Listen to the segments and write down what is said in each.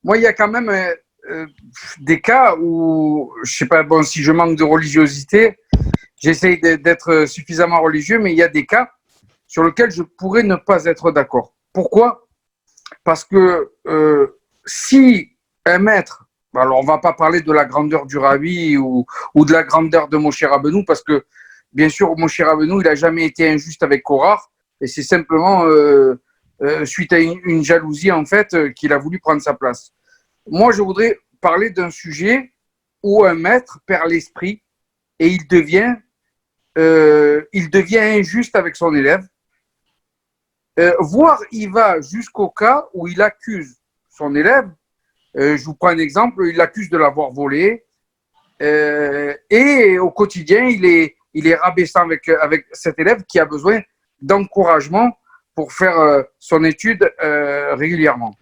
moi, il y a quand même des cas où, je sais pas, bon, si je manque de religiosité, j'essaye d'être suffisamment religieux, mais il y a des cas sur lesquels je pourrais ne pas être d'accord. Pourquoi? Parce que si un maître, alors on ne va pas parler de la grandeur du Rabbi ou de la grandeur de Moshe Rabbeinu, parce que bien sûr, Moshe Rabbeinu, il n'a jamais été injuste avec Korach, et c'est simplement suite à une jalousie, en fait, qu'il a voulu prendre sa place. Moi, je voudrais parler d'un sujet où un maître perd l'esprit et il devient injuste avec son élève, voire il va jusqu'au cas où il accuse son élève. Je vous prends un exemple, il l'accuse de l'avoir volé et au quotidien, il est rabaissant avec cet élève qui a besoin d'encouragement pour faire son étude régulièrement.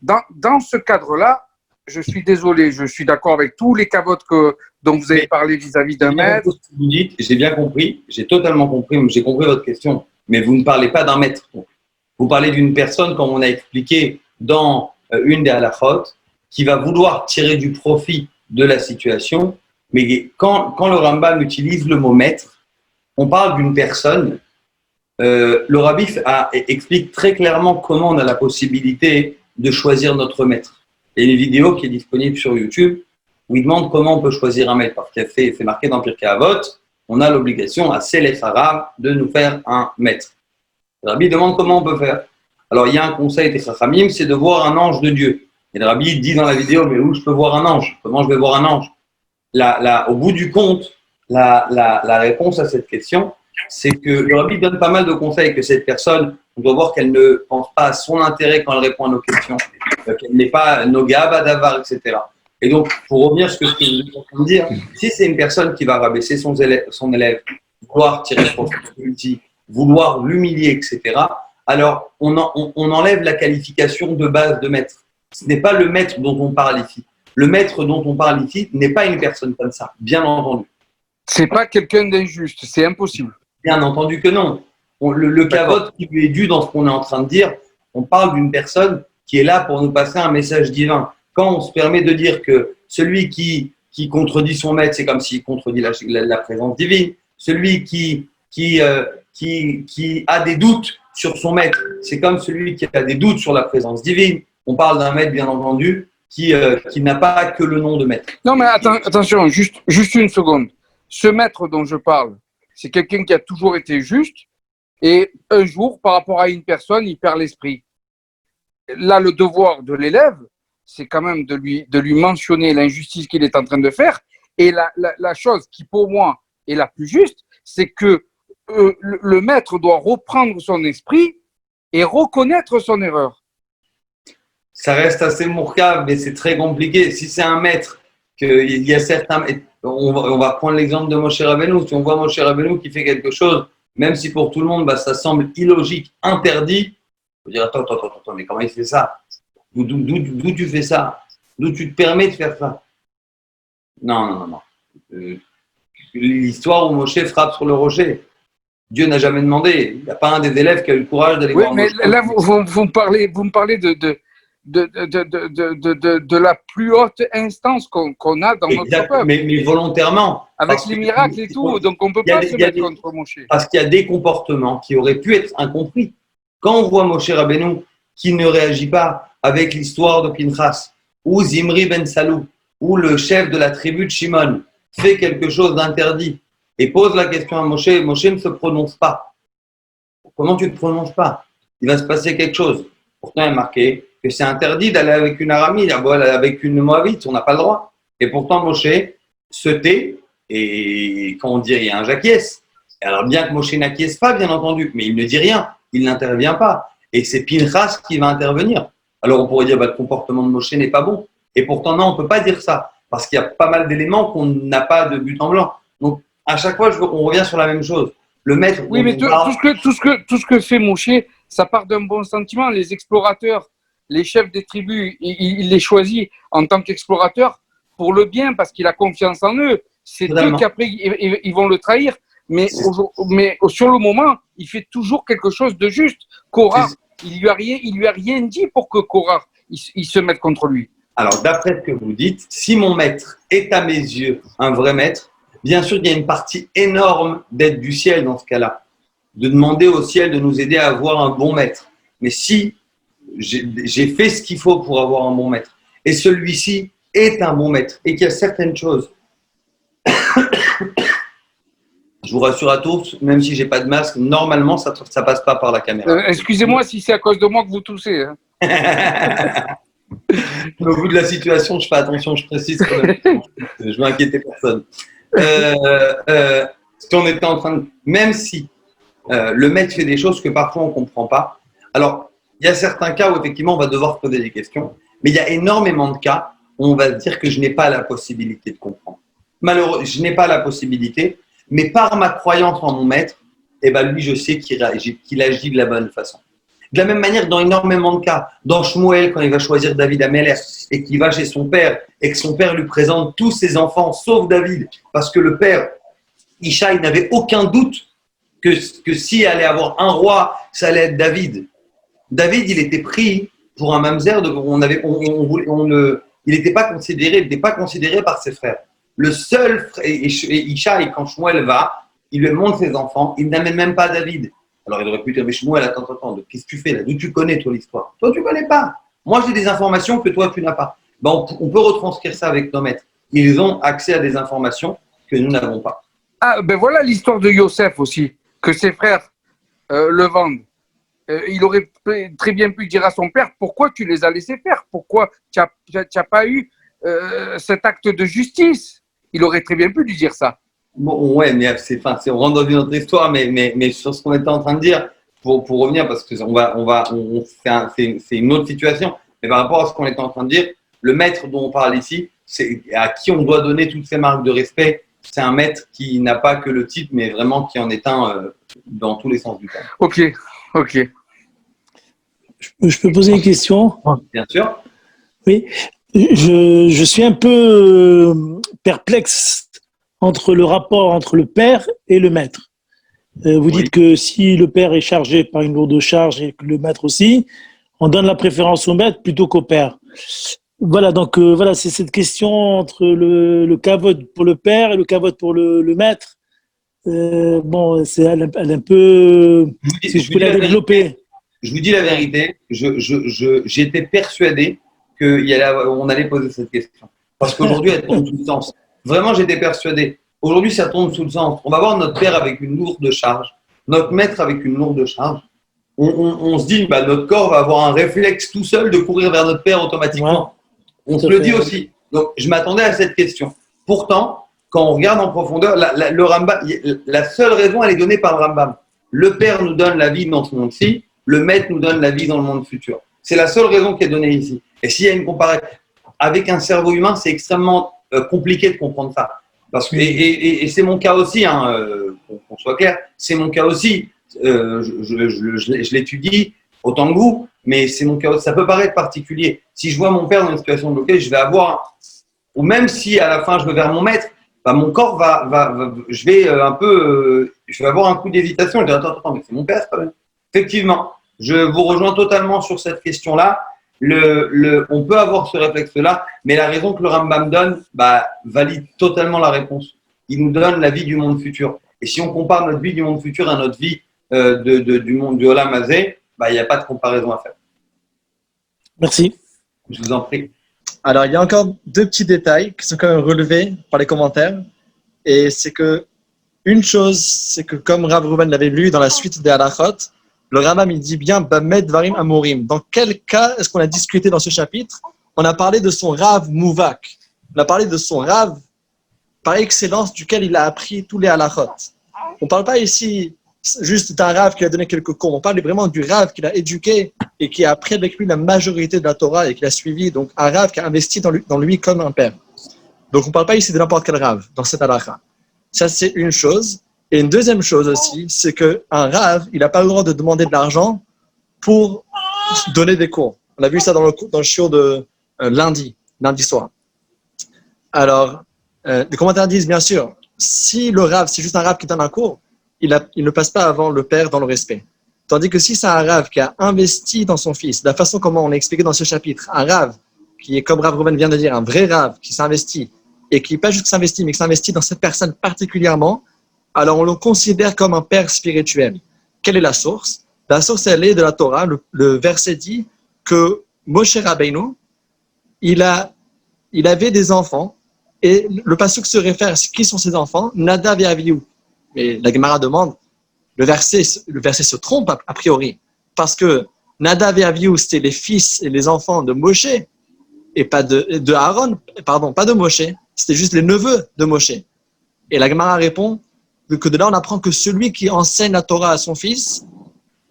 Dans ce cadre-là, je suis désolé, je suis d'accord avec tous les cavotes dont vous avez parlé vis-à-vis d'un maître. Vous dites, j'ai bien compris, j'ai totalement compris, j'ai compris votre question, mais vous ne parlez pas d'un maître. Vous parlez d'une personne, comme on a expliqué dans une des halakhot, qui va vouloir tirer du profit de la situation, mais quand le Rambam utilise le mot maître, on parle d'une personne. Le Rabbi explique très clairement comment on a la possibilité de choisir notre maître. Il y a une vidéo qui est disponible sur YouTube où il demande comment on peut choisir un maître. Parce qu'il c'est marqué dans Pirkei Avot, on a l'obligation à Selef Arabe de nous faire un maître. Le Rabbi demande comment on peut faire. Alors il y a un conseil des Chachamim, c'est de voir un ange de Dieu. Et le Rabbi dit dans la vidéo, mais où je peux voir un ange? Comment je vais voir un ange? Au bout du compte, la réponse à cette question, c'est que le Rabbi donne pas mal de conseils, que cette personne, on doit voir qu'elle ne pense pas à son intérêt quand elle répond à nos questions, qu'elle n'est pas noga, badavar, etc. Et donc, pour revenir sur ce que vous êtes en train de dire, si c'est une personne qui va rabaisser son élève, vouloir tirer profit de l'outil, vouloir l'humilier, etc., alors on enlève la qualification de base de maître. Ce n'est pas le maître dont on parle ici. Le maître dont on parle ici n'est pas une personne comme ça, bien entendu. C'est pas quelqu'un d'injuste, c'est impossible. Bien entendu que non. Le cavote qui lui est dû dans ce qu'on est en train de dire, on parle d'une personne qui est là pour nous passer un message divin. Quand on se permet de dire que celui qui contredit son maître, c'est comme s'il contredit la présence divine. Celui qui a des doutes sur son maître, c'est comme celui qui a des doutes sur la présence divine. On parle d'un maître, bien entendu, qui n'a pas que le nom de maître. Non, mais attention, juste une seconde. Ce maître dont je parle, c'est quelqu'un qui a toujours été juste et un jour, par rapport à une personne, il perd l'esprit. Là, le devoir de l'élève, c'est quand même de lui mentionner l'injustice qu'il est en train de faire. Et la chose qui, pour moi, est la plus juste, c'est que le maître doit reprendre son esprit et reconnaître son erreur. Ça reste assez mourkave, mais c'est très compliqué. Si c'est un maître, qu'il y a certains… On va prendre l'exemple de Moshe Rabbeinu. Si on voit Moshe Rabbeinu qui fait quelque chose, même si pour tout le monde, ça semble illogique, interdit, on va dire attends, mais comment il fait ça? D'où tu fais ça? D'où tu te permets de faire ça? Non. L'histoire où Moshe frappe sur le rocher, Dieu n'a jamais demandé. Il n'y a pas un des élèves qui a eu le courage d'aller voir mais Moshe. Là, vous me parlez de la plus haute instance qu'on a dans notre peuple. Mais volontairement. Avec les miracles et tout, donc on ne peut pas se mettre contre Moshe. Parce qu'il y a des comportements qui auraient pu être incompris. Quand on voit Moshe Rabbeinu qui ne réagit pas avec l'histoire de Pinchas, ou Zimri ben Salou, ou le chef de la tribu de Shimon fait quelque chose d'interdit et pose la question à Moshe, Moshe ne se prononce pas. Comment tu ne te prononces pas? Il va se passer quelque chose. Pourtant, il est marqué que c'est interdit d'aller avec une aramide, avec une moabite, on n'a pas le droit. Et pourtant, Moshe se tait, et quand on dit rien, j'acquiesce. Alors bien que Moshe n'acquiesce pas, bien entendu, mais il ne dit rien, il n'intervient pas. Et c'est Pinchas qui va intervenir. Alors on pourrait dire le comportement de Moshe n'est pas bon. Et pourtant, non, on ne peut pas dire ça, parce qu'il y a pas mal d'éléments qu'on n'a pas de but en blanc. Donc, à chaque fois, on revient sur la même chose. Le maître… Oui, mais tout ce que fait Moshe, ça part d'un bon sentiment. Les explorateurs, les chefs des tribus, il les choisit en tant qu'explorateurs pour le bien, parce qu'il a confiance en eux. C'est eux qu'après, ils vont le trahir. Mais sur le moment, il fait toujours quelque chose de juste. Korah, Il lui a rien dit pour que Korah il se mette contre lui. Alors, d'après ce que vous dites, si mon maître est à mes yeux un vrai maître, bien sûr, il y a une partie énorme d'aide du ciel dans ce cas-là, de demander au ciel de nous aider à avoir un bon maître. Mais si j'ai fait ce qu'il faut pour avoir un bon maître, et celui-ci est un bon maître, et qu'il y a certaines choses, je vous rassure à tous, même si j'ai pas de masque, normalement, ça passe pas par la caméra. Excusez-moi si c'est à cause de moi que vous toussez. Hein. Au bout de la situation, je fais attention, je précise quand même. Je veux inquiéter personne. Ce qu'on était en train de… Même si le maître fait des choses que parfois on ne comprend pas. Alors, il y a certains cas où effectivement on va devoir poser des questions, mais il y a énormément de cas où on va dire que je n'ai pas la possibilité de comprendre. Malheureusement, je n'ai pas la possibilité, mais par ma croyance en mon maître, eh ben lui, je sais qu'il agit de la bonne façon. De la même manière, dans énormément de cas, dans Shmuel, quand il va choisir David Améler et qu'il va chez son père et que son père lui présente tous ses enfants sauf David, parce que le père, Ishaï, n'avait aucun doute que s'il allait avoir un roi, ça allait être David. David, il était pris pour un mamzer, il n'était pas considéré par ses frères. Le seul frère, et Ishaï, quand Shmuel va, il lui montre ses enfants, il n'amène même pas David. Alors, il aurait pu dire, mais Shmuel, attends, qu'est-ce que tu fais là? D'où tu connais, toi, l'histoire? Toi, tu ne connais pas. Moi, j'ai des informations que toi, tu n'as pas. Ben, on peut retranscrire ça avec nos maîtres. Ils ont accès à des informations que nous n'avons pas. Ah, ben voilà l'histoire de Yosef aussi, que ses frères le vendent. Il aurait très bien pu dire à son père, pourquoi tu les as laissés faire? Pourquoi tu n'as pas eu cet acte de justice? Il aurait très bien pu lui dire ça. Bon, ouais, mais on rentre dans une autre histoire, mais sur ce qu'on était en train de dire, pour revenir, parce que c'est une autre situation, mais par rapport à ce qu'on était en train de dire, le maître dont on parle ici, c'est à qui on doit donner toutes ces marques de respect. C'est un maître qui n'a pas que le titre, mais vraiment qui en est un dans tous les sens du terme. Ok. Je peux poser une question? Bien sûr. Oui. Je suis un peu perplexe entre le rapport entre le père et le maître. Vous dites que si le père est chargé par une lourde charge et que le maître aussi, on donne la préférence au maître plutôt qu'au père. Voilà, donc voilà, c'est cette question entre le kavod pour le père et le kavod pour le maître. Bon, elle est un peu… Si je peux la développer. Je vous dis la vérité, j'étais persuadé qu'on allait poser cette question. Parce qu'aujourd'hui, elle tombe sous le sens. Vraiment, j'étais persuadé. Aujourd'hui, ça tombe sous le sens. On va voir notre père avec une lourde charge, notre maître avec une lourde charge. On se dit, notre corps va avoir un réflexe tout seul de courir vers notre père automatiquement. Ouais, on se le dit aussi. Donc, je m'attendais à cette question. Pourtant, quand on regarde en profondeur, le Rambam, la seule raison, elle est donnée par le Rambam. Le père nous donne la vie dans ce monde-ci, le maître nous donne la vie dans le monde futur. C'est la seule raison qui est donnée ici. Et s'il y a une comparaison avec un cerveau humain, c'est extrêmement compliqué de comprendre ça. Parce que, et c'est mon cas aussi, qu'on soit clair, c'est mon cas aussi. Je l'étudie autant que vous, mais c'est mon cas aussi. Ça peut paraître particulier. Si je vois mon père dans une situation bloquée, je vais avoir, ou même si à la fin je vais vers mon maître, mon corps je vais je vais avoir un coup d'hésitation. Je vais dire, attends, mais c'est mon père, c'est pas vrai. Effectivement, je vous rejoins totalement sur cette question-là. On peut avoir ce réflexe-là, mais la raison que le Rambam donne valide totalement la réponse. Il nous donne la vie du monde futur. Et si on compare notre vie du monde futur à notre vie du monde du Olam Hazé, il n'y a pas de comparaison à faire. Merci. Je vous en prie. Alors, il y a encore deux petits détails qui sont quand même relevés par les commentaires. Et c'est que, une chose, c'est que comme Rav Reuven l'avait lu dans la suite des Halachot, le Rambam, il dit bien Bamed Varim Amorim. Dans quel cas est-ce qu'on a discuté dans ce chapitre? On a parlé de son Rav Mouvak. On a parlé de son Rav par excellence duquel il a appris tous les halachot. On ne parle pas ici juste d'un Rav qui a donné quelques cours. On parle vraiment du Rav qu'il a éduqué et qui a appris avec lui la majorité de la Torah et qui l'a suivi. Donc un Rav qui a investi dans lui comme un père. Donc on ne parle pas ici de n'importe quel Rav dans cette halakha. Ça, c'est une chose. Et une deuxième chose aussi, c'est qu'un Rav, il n'a pas le droit de demander de l'argent pour donner des cours. On a vu ça dans le shiur de lundi soir. Alors, les commentaires disent, bien sûr, si le Rav, c'est juste un Rav qui donne un cours, il ne passe pas avant le père dans le respect. Tandis que si c'est un rave qui a investi dans son fils, de la façon comment on a expliqué dans ce chapitre, un rave qui est, comme Rav Reuven vient de dire, un vrai rave qui s'investit et qui pas juste s'investit, mais qui s'investit dans cette personne particulièrement, alors on le considère comme un père spirituel. Quelle est la source? La source, elle est de la Torah. Le verset dit que Moshe Rabbeinu, il avait des enfants et le pasuk se réfère à qui sont ses enfants, Nadav et Avihu. Mais la Gemara demande, le verset se trompe a priori, parce que Nadav et Avihu, c'était les fils et les enfants de Moshe et pas de Aaron, pardon, pas de Moshe, c'était juste les neveux de Moshe. Et la Gemara répond que de là on apprend que celui qui enseigne la Torah à son fils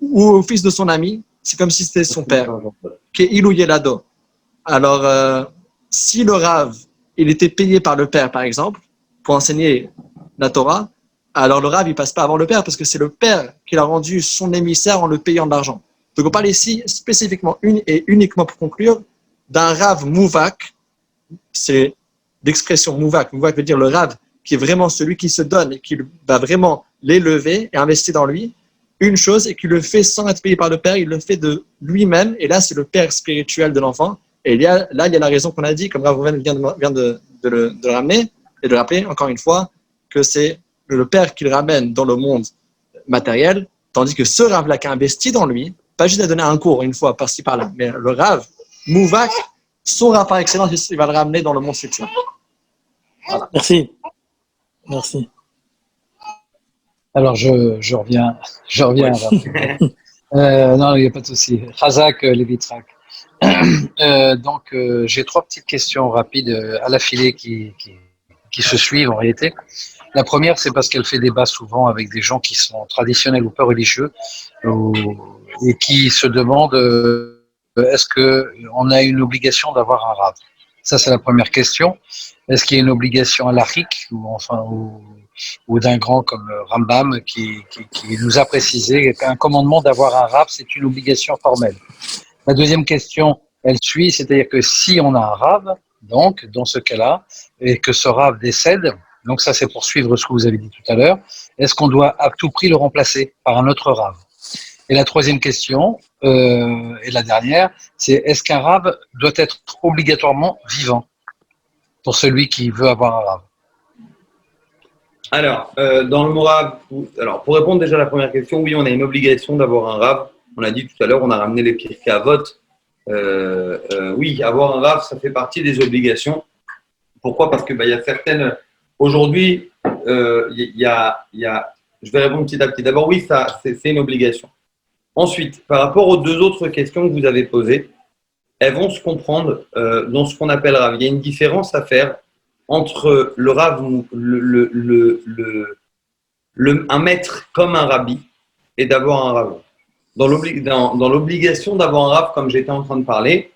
ou au fils de son ami, c'est comme si c'était son père, qui est Ilou Yelado. Alors, si le Rav, il était payé par le père, par exemple, pour enseigner la Torah, alors le Rav, il passe pas avant le père, parce que c'est le père qui l'a rendu son émissaire en le payant de l'argent. Donc, on parle ici spécifiquement et uniquement pour conclure d'un Rav Mouvak, c'est l'expression Mouvak. Mouvak veut dire le Rav qui est vraiment celui qui se donne et qui va vraiment l'élever et investir dans lui. Une chose, et qui le fait sans être payé par le père, il le fait de lui-même, et là, c'est le père spirituel de l'enfant. Et il y a la raison qu'on a dit, comme Rav Reuven vient de le ramener, et de le rappeler encore une fois, que c'est le père qui le ramène dans le monde matériel, tandis que ce Rav-là qui a investi dans lui, pas juste à donner un cours une fois par-ci par-là, mais le Rav, Mouvak, son Rav par excellence, il va le ramener dans le monde futur. Voilà. Merci. Merci. Alors, je reviens. Non, il n'y a pas de souci. Razak Levitrak. Donc, j'ai trois petites questions rapides à la filée qui se suivent en réalité. La première, c'est parce qu'elle fait débat souvent avec des gens qui sont traditionnels ou peu religieux et qui se demandent est-ce qu'on a une obligation d'avoir un rave? Ça, c'est la première question. Est-ce qu'il y a une obligation halachique ou d'un grand comme Rambam qui nous a précisé qu'un commandement d'avoir un rave, c'est une obligation formelle? La deuxième question, elle suit, c'est-à-dire que si on a un rave, donc dans ce cas-là, et que ce rave décède, donc ça c'est pour suivre ce que vous avez dit tout à l'heure, est-ce qu'on doit à tout prix le remplacer par un autre rave? Et la troisième question, et la dernière, c'est est-ce qu'un rave doit être obligatoirement vivant pour celui qui veut avoir un rave? Alors, dans le mot rave, pour répondre déjà à la première question, oui, on a une obligation d'avoir un rave. On a dit tout à l'heure, on a ramené les Pirkei Avot. Oui, avoir un rave, ça fait partie des obligations. Pourquoi? Parce que y a certaines. Aujourd'hui, je vais répondre petit à petit. D'abord, oui, ça, c'est une obligation. Ensuite, par rapport aux deux autres questions que vous avez posées, elles vont se comprendre dans ce qu'on appelle rave. Il y a une différence à faire entre le rave, un maître comme un rabbi, et d'avoir un rave. Dans l'obligation d'avoir un rave, comme j'étais en train de parler,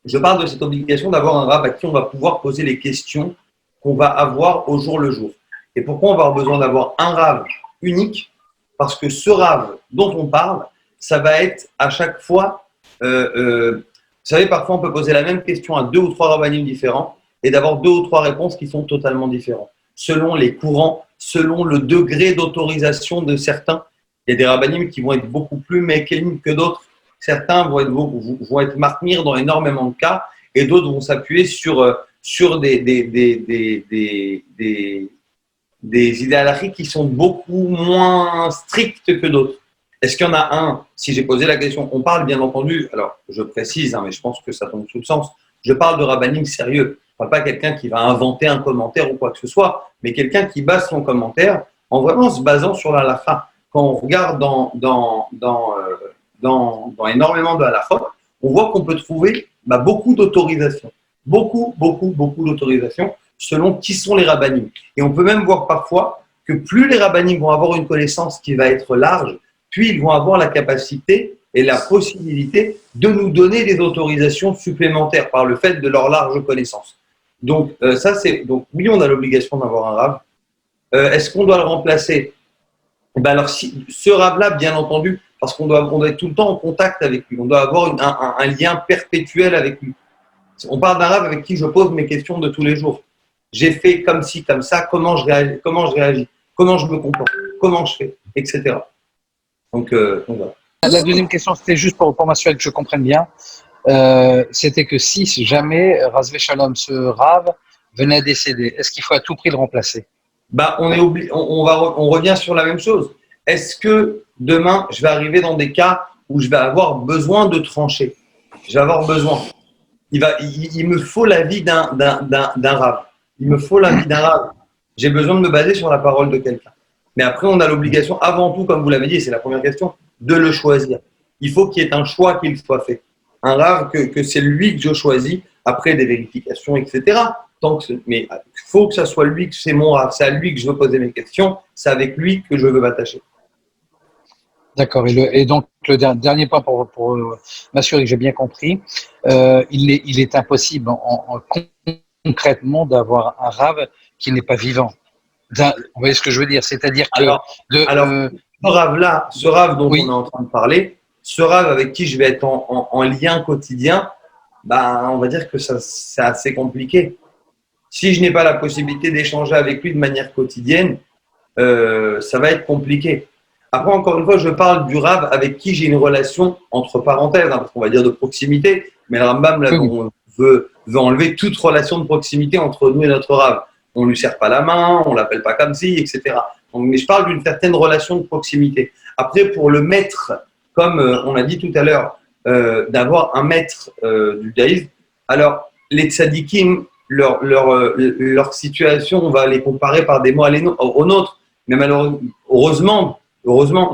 je parle de cette obligation d'avoir un rave à qui on va pouvoir poser les questions qu'on va avoir au jour le jour. Et pourquoi on va avoir besoin d'avoir un rave unique? Parce que ce rave dont on parle, ça va être à chaque fois, vous savez, parfois on peut poser la même question à 2 ou 3 rabbinim différents et d'avoir 2 ou 3 réponses qui sont totalement différentes, selon les courants, selon le degré d'autorisation de certains. Il y a des rabbinim qui vont être beaucoup plus mécanismes que d'autres. Certains vont être marqués dans énormément de cas et d'autres vont s'appuyer sur des idées halachiques qui sont beaucoup moins strictes que d'autres. Est-ce qu'il y en a un? Si j'ai posé la question, on parle bien entendu, alors je précise, mais je pense que ça tombe sous le sens, je parle de rabbinim sérieux. Je ne parle pas quelqu'un qui va inventer un commentaire ou quoi que ce soit, mais quelqu'un qui base son commentaire en vraiment se basant sur la halakha. Quand on regarde dans énormément de halachot, on voit qu'on peut trouver beaucoup d'autorisations. Beaucoup d'autorisations selon qui sont les rabbinim. Et on peut même voir parfois que plus les rabbinim vont avoir une connaissance qui va être large, puis ils vont avoir la capacité et la possibilité de nous donner des autorisations supplémentaires par le fait de leur large connaissance. Donc, donc oui, on a l'obligation d'avoir un rave. Est-ce qu'on doit le remplacer? Alors, ce rave-là, bien entendu, parce qu'on doit être tout le temps en contact avec lui, on doit avoir un lien perpétuel avec lui. On parle d'un rave avec qui je pose mes questions de tous les jours. J'ai fait comme ci, comme ça, comment je réagis, comment je me comporte, comment je fais, etc. Donc voilà. La deuxième question, c'était juste pour m'assurer que je comprenne bien. C'était que si jamais Razvé Shalom, ce Rav, venait à décéder, est-ce qu'il faut à tout prix le remplacer? Bah, on revient sur la même chose. Est-ce que demain, je vais arriver dans des cas où je vais avoir besoin de trancher? Je vais avoir besoin. Il me faut l'avis d'un Rav. Il me faut l'avis d'un Rav. J'ai besoin de me baser sur la parole de quelqu'un. Mais après, on a l'obligation, avant tout, comme vous l'avez dit, c'est la première question, de le choisir. Il faut qu'il y ait un choix qui soit fait. Un Rav, que c'est lui que je choisis, après des vérifications, etc. Mais il faut que ça soit lui, que c'est mon Rav, c'est à lui que je veux poser mes questions, c'est avec lui que je veux m'attacher. D'accord. Et donc, le dernier point pour m'assurer que j'ai bien compris, il est impossible concrètement d'avoir un Rav qui n'est pas vivant. Vous voyez ce que je veux dire? C'est-à-dire que… Ce Rav dont oui. on est en train de parler, ce Rav avec qui je vais être en lien quotidien, bah, on va dire que c'est assez compliqué. Si je n'ai pas la possibilité d'échanger avec lui de manière quotidienne, ça va être compliqué. Après, encore une fois, je parle du Rav avec qui j'ai une relation, entre parenthèses, parce qu'on va dire de proximité, mais le Rambam là, on veut enlever toute relation de proximité entre nous et notre Rav. On ne lui serre pas la main, on ne l'appelle pas comme si, etc. Donc, mais je parle d'une certaine relation de proximité. Après, pour le maître, comme on a dit tout à l'heure, d'avoir un maître du judaïsme, alors les tzadikim, leur situation, on va les comparer par des mots aux nôtres, mais heureusement,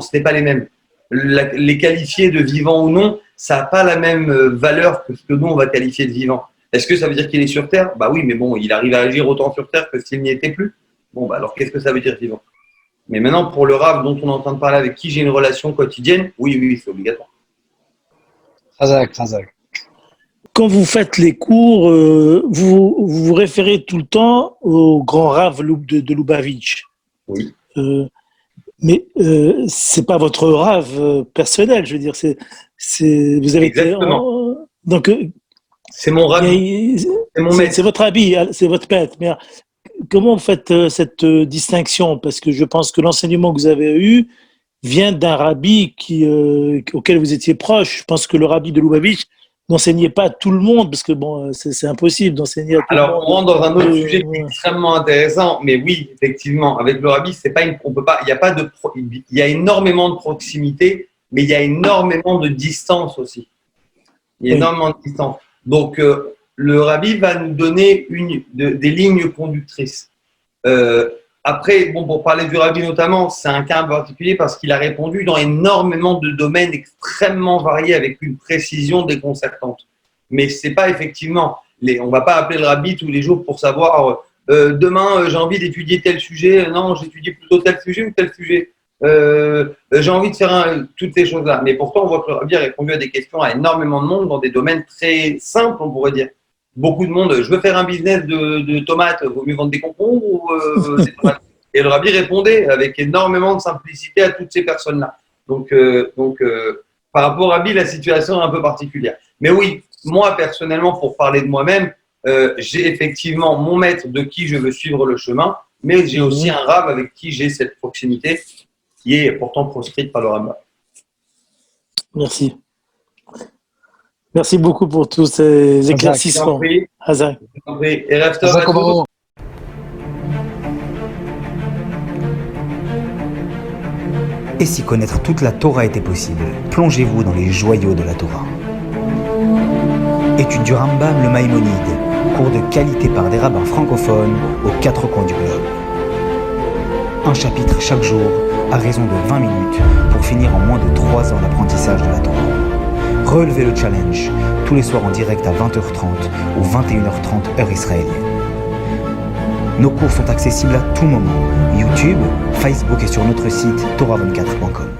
ce n'est pas les mêmes. Les qualifier de vivants ou non, ça n'a pas la même valeur que ce que nous, on va qualifier de vivant. Est-ce que ça veut dire qu'il est sur Terre? Bah oui, mais bon, il arrive à agir autant sur Terre que s'il n'y était plus. Bon, bah alors qu'est-ce que ça veut dire vivant? Mais maintenant, pour le Rav dont on est en train de parler, avec qui j'ai une relation quotidienne, oui, c'est obligatoire. Razak. Quand vous faites les cours, vous vous référez tout le temps au grand Rav de Lubavitch. Oui. Mais c'est pas votre Rav personnel, je veux dire. Vous avez exactement. Donc c'est mon Rav. C'est mon maître. C'est votre habit, c'est votre maître. Mais comment vous faites cette distinction? Parce que je pense que l'enseignement que vous avez eu vient d'un rabbi auquel vous étiez proche. Je pense que le rabbi de Lubavitch n'enseignait pas à tout le monde, parce que bon, c'est impossible d'enseigner à tout le monde. Alors, on rentre dans un autre sujet qui est extrêmement intéressant, mais oui, effectivement, avec le rabbi, c'est pas on peut pas, il y a énormément de proximité, mais il y a énormément de distance aussi. Il y a énormément de distance. Donc, le rabbi va nous donner des lignes conductrices. Après, bon, pour parler du rabbi notamment, c'est un cas particulier parce qu'il a répondu dans énormément de domaines extrêmement variés avec une précision déconcertante. Mais c'est pas effectivement, on va pas appeler le rabbi tous les jours pour savoir demain j'ai envie d'étudier tel sujet, non, j'étudie plutôt tel sujet ou tel sujet. J'ai envie de faire toutes ces choses-là. Mais pourtant, on voit que le rabbi a répondu à des questions à énormément de monde dans des domaines très simples, on pourrait dire. Beaucoup de monde, je veux faire un business de tomates, vaut mieux vendre des concombres ou des tomates? Et le rabbi répondait avec énormément de simplicité à toutes ces personnes-là. Donc, par rapport au rabbi, la situation est un peu particulière. Mais oui, moi personnellement, pour parler de moi-même, j'ai effectivement mon maître de qui je veux suivre le chemin, mais j'ai aussi un rav avec qui j'ai cette proximité qui est pourtant proscrite par le Rambam. Merci. Merci beaucoup pour tous ces éclaircissements. Hazak. Et si connaître toute la Torah était possible, plongez-vous dans les joyaux de la Torah. Étude du Rambam, le Maïmonide, cours de qualité par des rabbins francophones aux 4 coins du globe. Un chapitre chaque jour, à raison de 20 minutes, pour finir en moins de 3 ans l'apprentissage de la Torah. Relevez le challenge, tous les soirs en direct à 20h30 ou 21h30 heure israélienne. Nos cours sont accessibles à tout moment, YouTube, Facebook et sur notre site torah24.com.